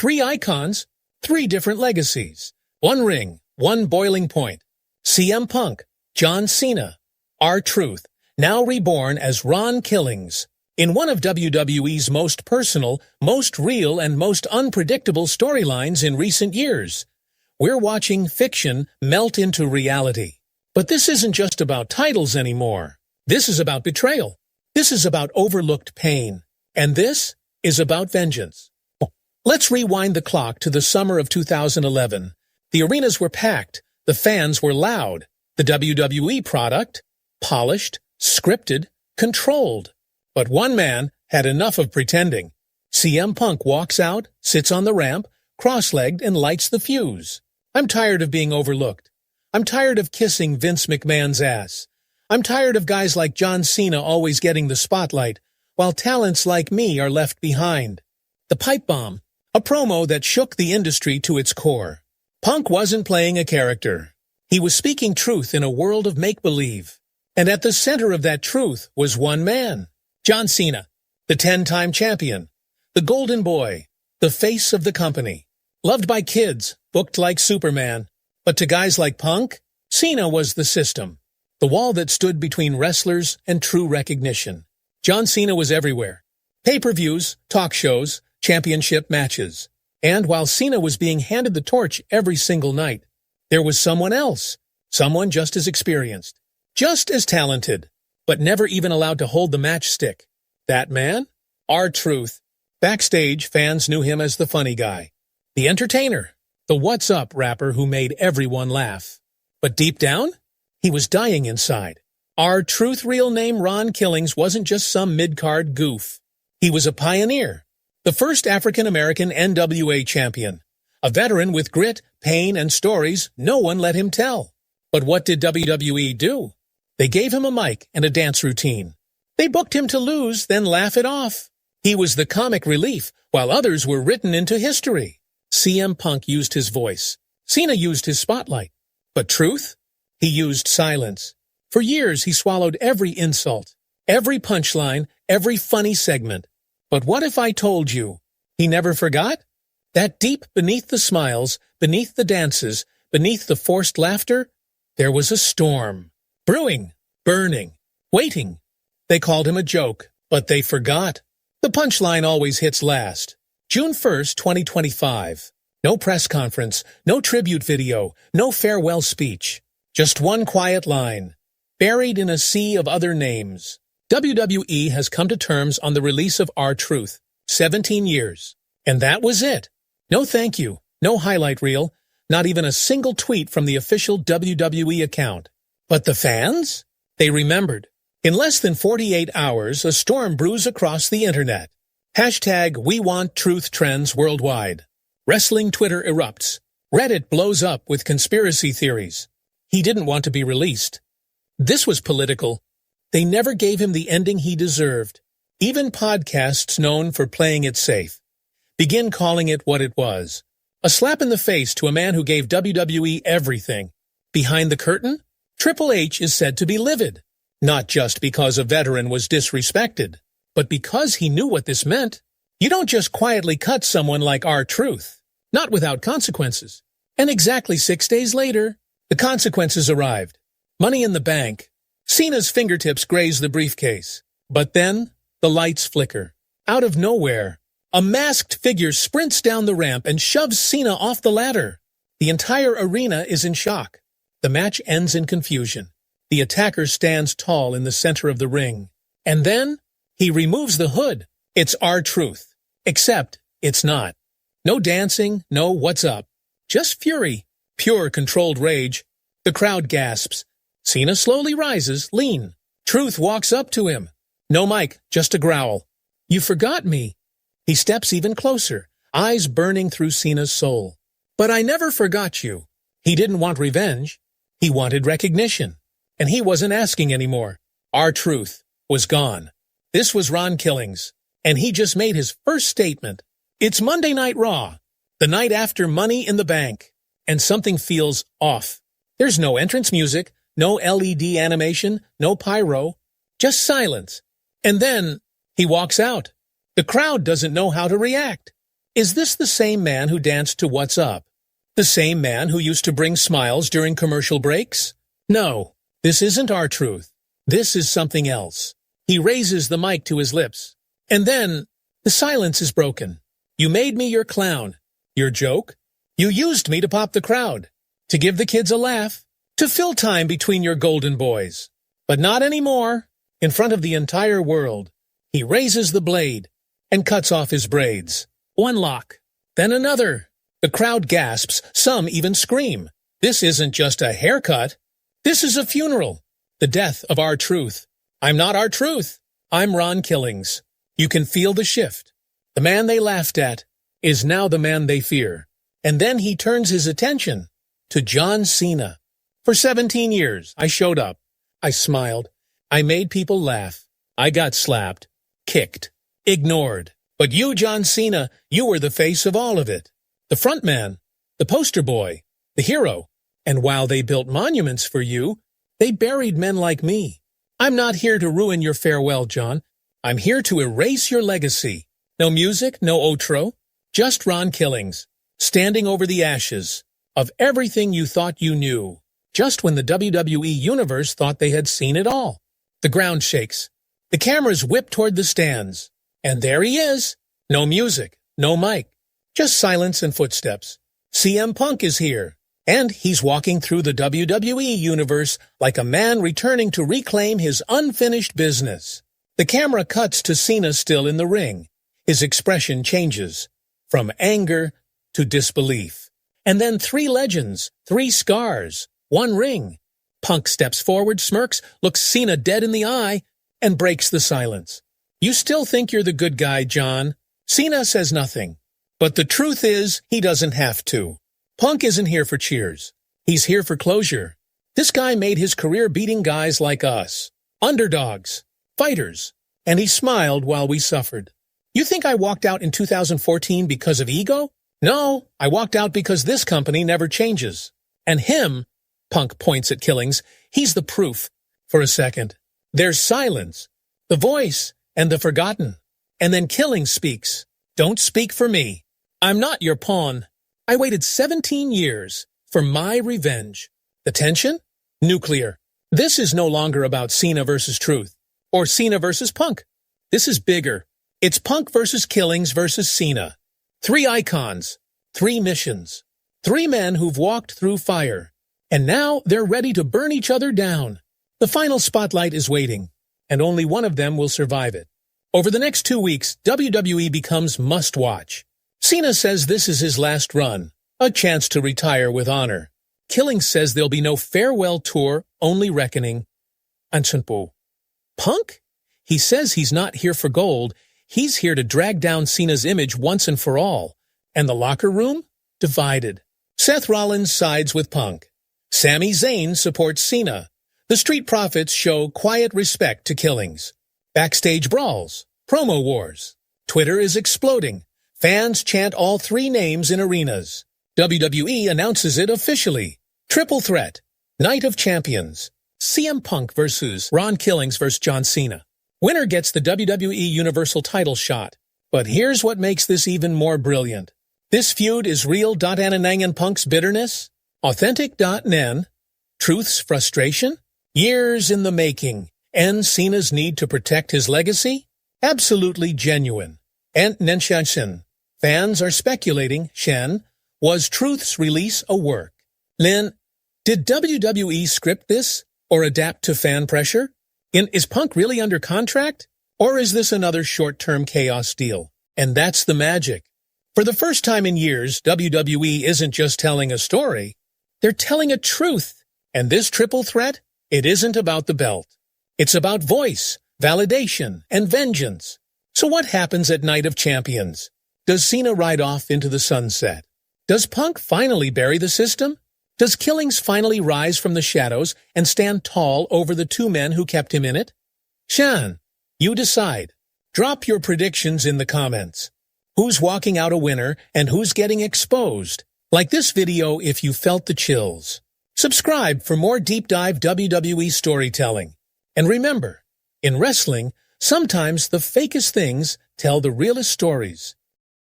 Three icons, three different legacies. One ring, one boiling point. CM Punk, John Cena, R-Truth, now reborn as Ron Killings. In one of WWE's most personal, most real, and most unpredictable storylines in recent years, we're watching fiction melt into reality. But this isn't just about titles anymore. This is about betrayal. This is about overlooked pain. And this is about vengeance. Let's rewind the clock to the summer of 2011. The arenas were packed. The fans were loud. The WWE product, polished, scripted, controlled. But one man had enough of pretending. CM Punk walks out, sits on the ramp, cross-legged, and lights the fuse. I'm tired of being overlooked. I'm tired of kissing Vince McMahon's ass. I'm tired of guys like John Cena always getting the spotlight, while talents like me are left behind. The pipe bomb, a promo that shook the industry to its core. Punk wasn't playing a character. He was speaking truth in a world of make-believe. And at the center of that truth was one man. John Cena, the 10-time champion, the golden boy, the face of the company. Loved by kids, booked like Superman. But to guys like Punk, Cena was the system. The wall that stood between wrestlers and true recognition. John Cena was everywhere. Pay-per-views, talk shows, championship matches. And while Cena was being handed the torch every single night, there was someone else, someone just as experienced, just as talented, but never even allowed to hold the matchstick. That man? R-Truth. Backstage, fans knew him as the funny guy, the entertainer, the what's up rapper who made everyone laugh. But deep down, he was dying inside. R-Truth, real name Ron Killings, wasn't just some mid-card goof. He was a pioneer, the first African-American NWA champion, a veteran with grit, pain, and stories no one let him tell. But what did WWE do? They gave him a mic and a dance routine. They booked him to lose, then laugh it off. He was the comic relief, while others were written into history. CM Punk used his voice. Cena used his spotlight. But Truth? He used silence. For years, he swallowed every insult, every punchline, every funny segment. But what if I told you he never forgot? That deep beneath the smiles, beneath the dances, beneath the forced laughter, there was a storm. Brewing, burning, waiting. They called him a joke, but they forgot. The punchline always hits last. June 1st, 2025. No press conference, no tribute video, no farewell speech. Just one quiet line, buried in a sea of other names. WWE has come to terms on the release of R-Truth. 17 years. And that was it. No thank you, no highlight reel, not even a single tweet from the official WWE account. But the fans? They remembered. In less than 48 hours, a storm brews across the internet. #WeWantTruth trends worldwide. Wrestling Twitter erupts. Reddit blows up with conspiracy theories. He didn't want to be released. This was political. They never gave him the ending he deserved. Even podcasts known for playing it safe begin calling it what it was. A slap in the face to a man who gave WWE everything. Behind the curtain, Triple H is said to be livid. Not just because a veteran was disrespected, but because he knew what this meant. You don't just quietly cut someone like R-Truth. Not without consequences. And exactly 6 days later, the consequences arrived. Money in the bank. Cena's fingertips graze the briefcase. But then, the lights flicker. Out of nowhere, a masked figure sprints down the ramp and shoves Cena off the ladder. The entire arena is in shock. The match ends in confusion. The attacker stands tall in the center of the ring. And then, he removes the hood. It's R-Truth. Except, it's not. No dancing, no what's up. Just fury. Pure controlled rage. The crowd gasps. Cena slowly rises, lean. Truth walks up to him. No mic, just a growl. You forgot me. He steps even closer, eyes burning through Cena's soul. But I never forgot you. He didn't want revenge. He wanted recognition. And he wasn't asking anymore. R-Truth was gone. This was Ron Killings. And he just made his first statement. It's Monday Night Raw, the night after Money in the Bank. And something feels off. There's no entrance music, no LED animation, no pyro, just silence. And then he walks out. The crowd doesn't know how to react. Is this the same man who danced to What's Up? The same man who used to bring smiles during commercial breaks? No, this isn't R-Truth. This is something else. He raises the mic to his lips. And then, the silence is broken. You made me your clown. Your joke? You used me to pop the crowd. To give the kids a laugh. To fill time between your golden boys. But not anymore. In front of the entire world. He raises the blade and cuts off his braids. One lock. Then another. The crowd gasps. Some even scream. This isn't just a haircut. This is a funeral. The death of R-Truth. I'm not R-Truth. I'm Ron Killings. You can feel the shift. The man they laughed at is now the man they fear. And then he turns his attention to John Cena. For 17 years, I showed up. I smiled. I made people laugh. I got slapped, kicked, ignored. But you, John Cena, you were the face of all of it. The front man, the poster boy, the hero. And while they built monuments for you, they buried men like me. I'm not here to ruin your farewell, John. I'm here to erase your legacy. No music, no outro, just Ron Killings, standing over the ashes of everything you thought you knew, just when the WWE Universe thought they had seen it all. The ground shakes. The cameras whip toward the stands. And there he is. No music, no mic, just silence and footsteps. CM Punk is here. And he's walking through the WWE Universe like a man returning to reclaim his unfinished business. The camera cuts to Cena still in the ring. His expression changes from anger to disbelief. And then 3 legends, 3 scars, 1 ring. Punk steps forward, smirks, looks Cena dead in the eye, and breaks the silence. You still think you're the good guy, John? Cena says nothing. But the truth is, he doesn't have to. Punk isn't here for cheers. He's here for closure. This guy made his career beating guys like us. Underdogs. Fighters. And he smiled while we suffered. You think I walked out in 2014 because of ego? No, I walked out because this company never changes. And him, Punk points at Killings, he's the proof. For a second, there's silence, the voice, and the forgotten. And then Killings speaks. Don't speak for me. I'm not your pawn. I waited 17 years for my revenge. The tension? Nuclear. This is no longer about Cena versus Truth. Or Cena versus Punk. This is bigger. It's Punk versus Killings versus Cena. 3 icons, 3 missions, 3 men who've walked through fire. And now they're ready to burn each other down. The final spotlight is waiting, and only one of them will survive it. Over the next 2 weeks, WWE becomes must-watch. Cena says this is his last run, a chance to retire with honor. Killings says there'll be no farewell tour, only reckoning. Ansunpo. Punk? He says he's not here for gold. He's here to drag down Cena's image once and for all. And the locker room? Divided. Seth Rollins sides with Punk. Sami Zayn supports Cena. The Street Profits show quiet respect to Killings. Backstage brawls. Promo wars. Twitter is exploding. Fans chant all 3 names in arenas. WWE announces it officially. Triple threat. Night of Champions. CM Punk versus Ron Killings versus John Cena. Winner gets the WWE Universal title shot. But here's what makes this even more brilliant. This feud is real. Ananang and Punk's bitterness. Authentic. Nen. Truth's frustration. Years in the making. And Cena's need to protect his legacy. Absolutely genuine. And Nenshanshin. Fans are speculating, Shen, was Truth's release a work? Lin, did WWE script this or adapt to fan pressure? Is Punk really under contract? Or is this another short-term chaos deal? And that's the magic. For the first time in years, WWE isn't just telling a story. They're telling a truth. And this triple threat, it isn't about the belt. It's about voice, validation, and vengeance. So what happens at Night of Champions? Does Cena ride off into the sunset? Does Punk finally bury the system? Does Killings finally rise from the shadows and stand tall over the 2 men who kept him in it? Shan, you decide. Drop your predictions in the comments. Who's walking out a winner and who's getting exposed? Like this video if you felt the chills. Subscribe for more deep dive WWE storytelling. And remember, in wrestling, sometimes the fakest things tell the realest stories.